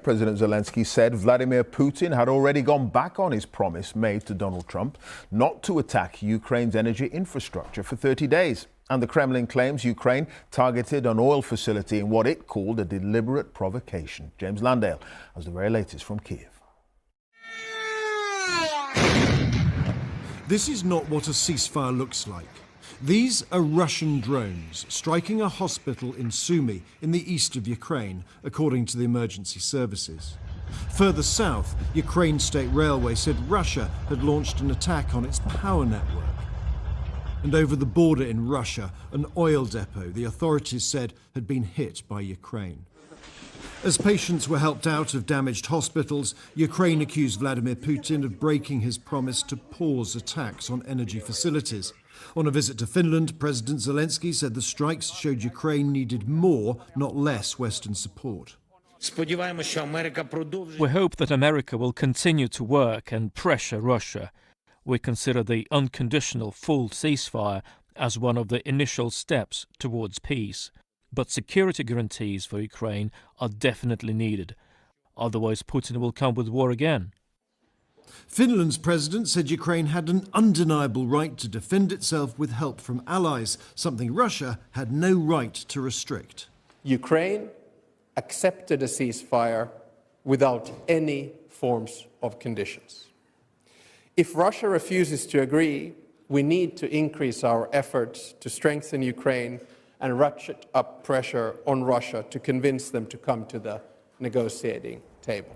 President Zelensky said Vladimir Putin had already gone back on his promise made to Donald Trump not to attack Ukraine's energy infrastructure for 30 days. And the Kremlin claims Ukraine targeted an oil facility in what it called a deliberate provocation. James Landale has the very latest from Kiev. This is not what a ceasefire looks like. These are Russian drones striking a hospital in Sumy in the east of Ukraine, according to the emergency services. Further south, Ukraine State Railway said Russia had launched an attack on its power network. And over the border in Russia, an oil depot, the authorities said, had been hit by Ukraine. As patients were helped out of damaged hospitals, Ukraine accused Vladimir Putin of breaking his promise to pause attacks on energy facilities. On a visit to Finland, President Zelensky said the strikes showed Ukraine needed more, not less, Western support. We hope that America will continue to work and pressure Russia. We consider the unconditional full ceasefire as one of the initial steps towards peace. But security guarantees for Ukraine are definitely needed. Otherwise, Putin will come with war again. Finland's president said Ukraine had an undeniable right to defend itself with help from allies, something Russia had no right to restrict. Ukraine accepted a ceasefire without any forms of conditions. If Russia refuses to agree, we need to increase our efforts to strengthen Ukraine and ratchet up pressure on Russia to convince them to come to the negotiating table.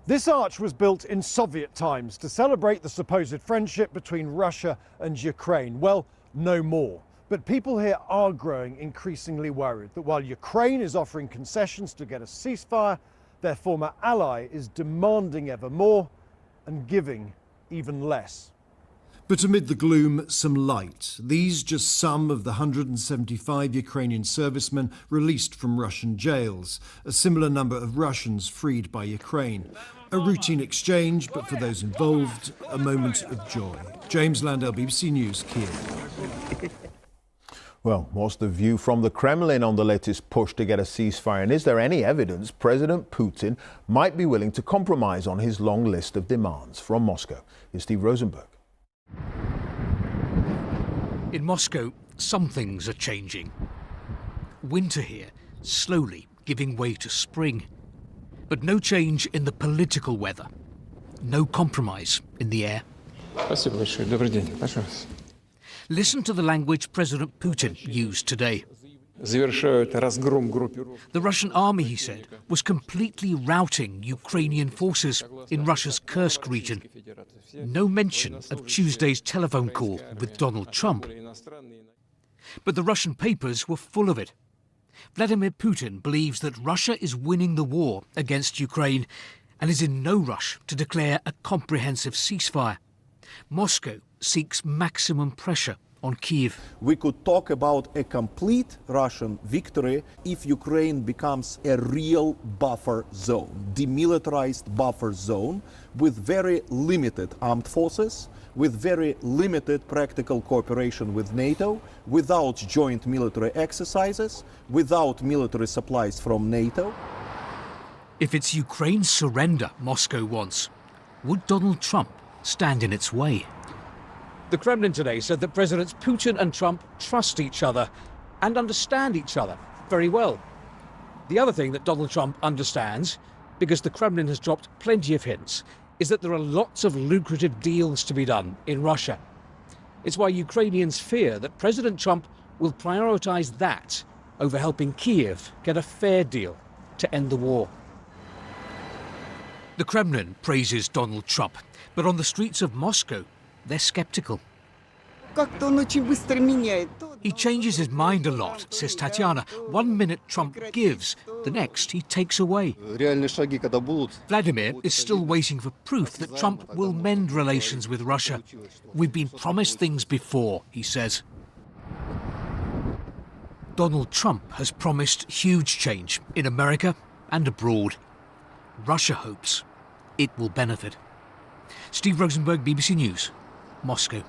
This arch was built in Soviet times to celebrate the supposed friendship between Russia and Ukraine. Well, no more. But people here are growing increasingly worried that while Ukraine is offering concessions to get a ceasefire, their former ally is demanding ever more and giving even less. But amid the gloom, some light. These just some of the 175 Ukrainian servicemen released from Russian jails, a similar number of Russians freed by Ukraine. A routine exchange, but for those involved, a moment of joy. James Landale, BBC News, Kiev. Well, what's the view from the Kremlin on the latest push to get a ceasefire? And is there any evidence President Putin might be willing to compromise on his long list of demands? From Moscow, here's Steve Rosenberg. In Moscow, some things are changing. Winter here, slowly giving way to spring. But no change in the political weather. No compromise in the air. Listen to the language President Putin used today. The Russian army, he said, was completely routing Ukrainian forces in Russia's Kursk region. No mention of Tuesday's telephone call with Donald Trump. But the Russian papers were full of it. Vladimir Putin believes that Russia is winning the war against Ukraine and is in no rush to declare a comprehensive ceasefire. Moscow seeks maximum pressure on Kyiv. We could talk about a complete Russian victory if Ukraine becomes a real buffer zone, demilitarized buffer zone with very limited armed forces, with very limited practical cooperation with NATO, without joint military exercises, without military supplies from NATO. If it's Ukraine's surrender Moscow wants, would Donald Trump stand in its way? The Kremlin today said that Presidents Putin and Trump trust each other and understand each other very well. The other thing that Donald Trump understands, because the Kremlin has dropped plenty of hints, is that there are lots of lucrative deals to be done in Russia. It's why Ukrainians fear that President Trump will prioritize that over helping Kyiv get a fair deal to end the war. The Kremlin praises Donald Trump, but on the streets of Moscow, they're skeptical. He changes his mind a lot, says Tatiana. 1 minute Trump gives, the next he takes away. Vladimir is still waiting for proof that Trump will mend relations with Russia. We've been promised things before, he says. Donald Trump has promised huge change in America and abroad. Russia hopes it will benefit. Steve Rosenberg, BBC News, Moscow.